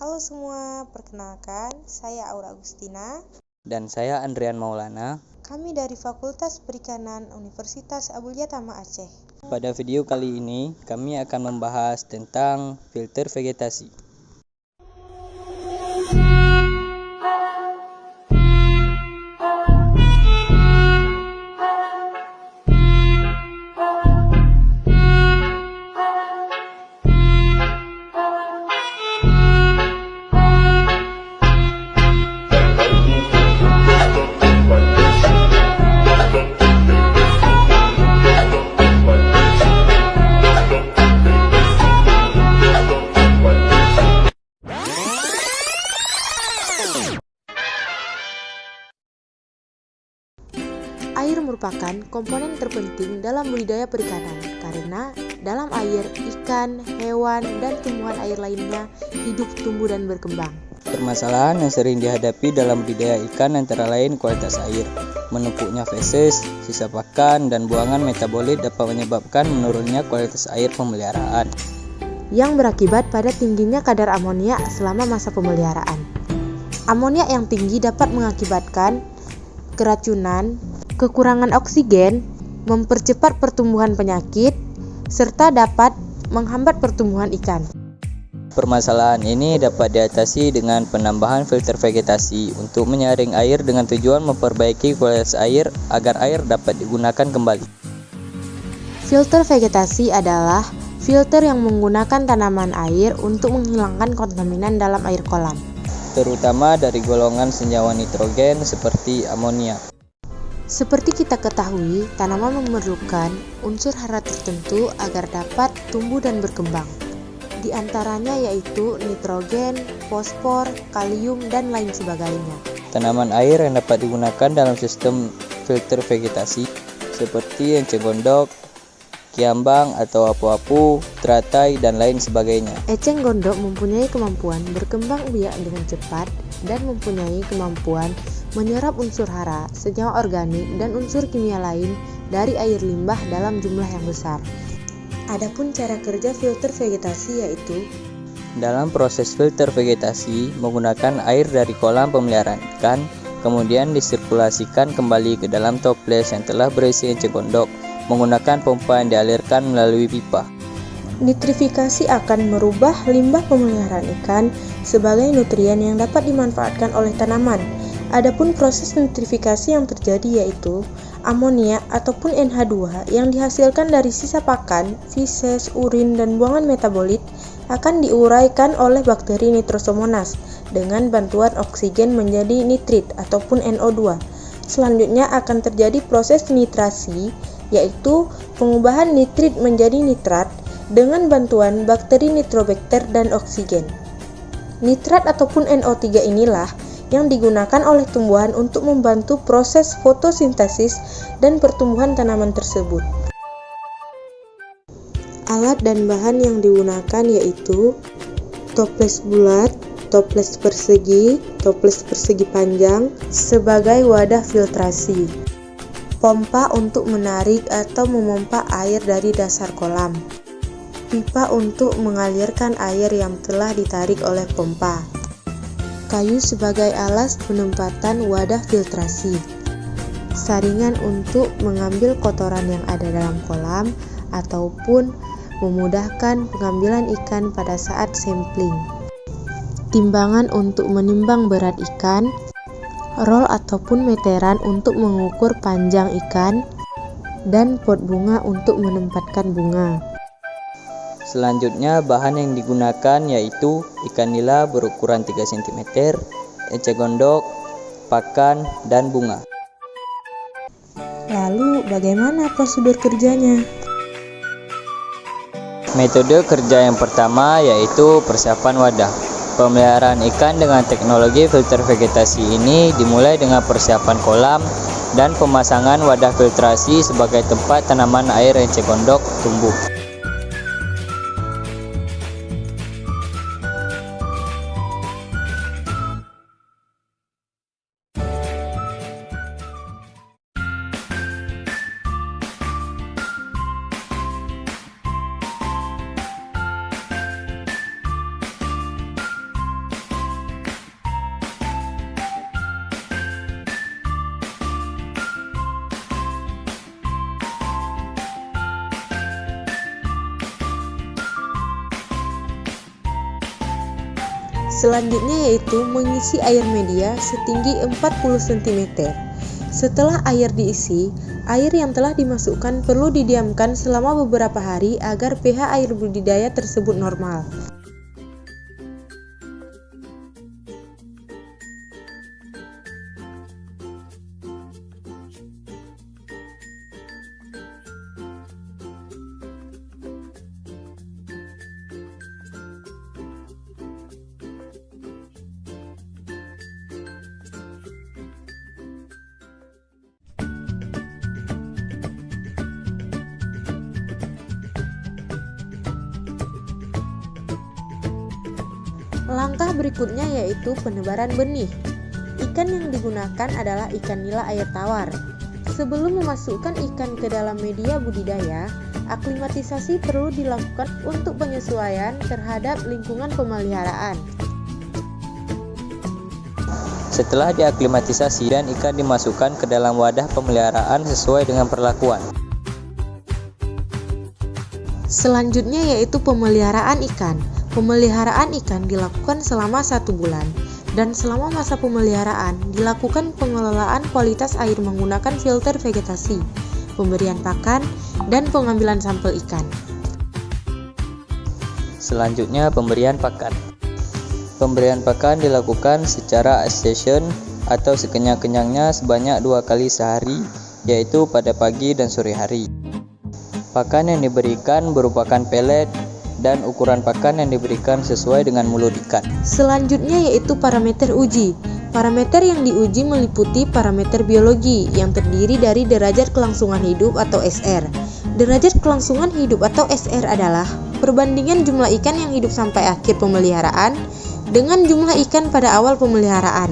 Halo semua, perkenalkan saya Aura Agustina. Dan saya Andrian Maulana. Kami dari Fakultas Perikanan Universitas Abulia Tama Aceh. Pada video kali ini, kami akan membahas tentang filter vegetasi. Air merupakan komponen terpenting dalam budidaya perikanan karena dalam air, ikan, hewan, dan tumbuhan air lainnya hidup, tumbuh, dan berkembang. Permasalahan yang sering dihadapi dalam budidaya ikan antara lain kualitas air, menumpuknya feses, sisa pakan, dan buangan metabolit dapat menyebabkan menurunnya kualitas air pemeliharaan, yang berakibat pada tingginya kadar amonia selama masa pemeliharaan. Amonia yang tinggi dapat mengakibatkan keracunan, kekurangan oksigen, mempercepat pertumbuhan penyakit, serta dapat menghambat pertumbuhan ikan. Permasalahan ini dapat diatasi dengan penambahan filter vegetasi untuk menyaring air dengan tujuan memperbaiki kualitas air agar air dapat digunakan kembali. Filter vegetasi adalah filter yang menggunakan tanaman air untuk menghilangkan kontaminan dalam air kolam, Terutama dari golongan senyawa nitrogen seperti amonia. Seperti kita ketahui, tanaman memerlukan unsur hara tertentu agar dapat tumbuh dan berkembang. Di antaranya yaitu nitrogen, fosfor, kalium, dan lain sebagainya. Tanaman air yang dapat digunakan dalam sistem filter vegetasi seperti eceng gondok, kiambang atau apu-apu, teratai, dan lain sebagainya. Eceng gondok mempunyai kemampuan berkembang biak dengan cepat dan mempunyai kemampuan menyerap unsur hara, senyawa organik, dan unsur kimia lain dari air limbah dalam jumlah yang besar. Adapun cara kerja filter vegetasi yaitu Dalam proses filter vegetasi menggunakan air dari kolam pemeliharaan ikan, kemudian disirkulasikan kembali ke dalam toples yang telah berisi eceng gondok menggunakan pompa yang dialirkan melalui pipa. nitrifikasi akan merubah limbah pemeliharaan ikan sebagai nutrien yang dapat dimanfaatkan oleh tanaman. Adapun proses nitrifikasi yang terjadi yaitu amonia ataupun NH2 yang dihasilkan dari sisa pakan, feses, urin, dan buangan metabolit akan diuraikan oleh bakteri Nitrosomonas dengan bantuan oksigen menjadi nitrit ataupun NO2. Selanjutnya akan terjadi proses nitrasi yaitu pengubahan nitrit menjadi nitrat dengan bantuan bakteri Nitrobacter dan oksigen. Nitrat ataupun NO3 inilah yang digunakan oleh tumbuhan untuk membantu proses fotosintesis dan pertumbuhan tanaman tersebut. Alat dan bahan yang digunakan yaitu toples bulat, toples persegi panjang sebagai wadah filtrasi, pompa untuk menarik atau memompa air dari dasar kolam, pipa untuk mengalirkan air yang telah ditarik oleh pompa, kayu sebagai alas penempatan wadah filtrasi, saringan untuk mengambil kotoran yang ada dalam kolam ataupun memudahkan pengambilan ikan pada saat sampling, timbangan untuk menimbang berat ikan, roll ataupun meteran untuk mengukur panjang ikan, dan pot bunga untuk menempatkan bunga. Selanjutnya bahan yang digunakan yaitu ikan nila berukuran 3 cm, eceng gondok, pakan, dan bunga. Lalu bagaimana prosedur kerjanya? Metode kerja yang pertama yaitu persiapan wadah. Pemeliharaan ikan dengan teknologi filter vegetasi ini dimulai dengan persiapan kolam dan pemasangan wadah filtrasi sebagai tempat tanaman air eceng gondok tumbuh. Selanjutnya yaitu mengisi air media setinggi 40 cm. Setelah air diisi, air yang telah dimasukkan perlu didiamkan selama beberapa hari agar pH air budidaya tersebut normal. Langkah berikutnya yaitu penebaran benih. Ikan yang digunakan adalah ikan nila air tawar. Sebelum memasukkan ikan ke dalam media budidaya, aklimatisasi perlu dilakukan untuk penyesuaian terhadap lingkungan pemeliharaan. Setelah diaklimatisasi dan ikan dimasukkan ke dalam wadah pemeliharaan sesuai dengan perlakuan. Selanjutnya yaitu pemeliharaan ikan. Pemeliharaan ikan dilakukan selama 1 bulan, dan selama masa pemeliharaan dilakukan pengelolaan kualitas air menggunakan filter vegetasi, pemberian pakan, dan pengambilan sampel ikan. Selanjutnya pemberian pakan. Pemberian pakan dilakukan secara station atau sekenyang-kenyangnya sebanyak 2 kali sehari, yaitu pada pagi dan sore hari. Pakan yang diberikan merupakan pelet, dan ukuran pakan yang diberikan sesuai dengan mulut ikan. Selanjutnya yaitu parameter uji. Parameter yang diuji meliputi parameter biologi yang terdiri dari derajat kelangsungan hidup atau SR. Derajat kelangsungan hidup atau SR adalah perbandingan jumlah ikan yang hidup sampai akhir pemeliharaan dengan jumlah ikan pada awal pemeliharaan.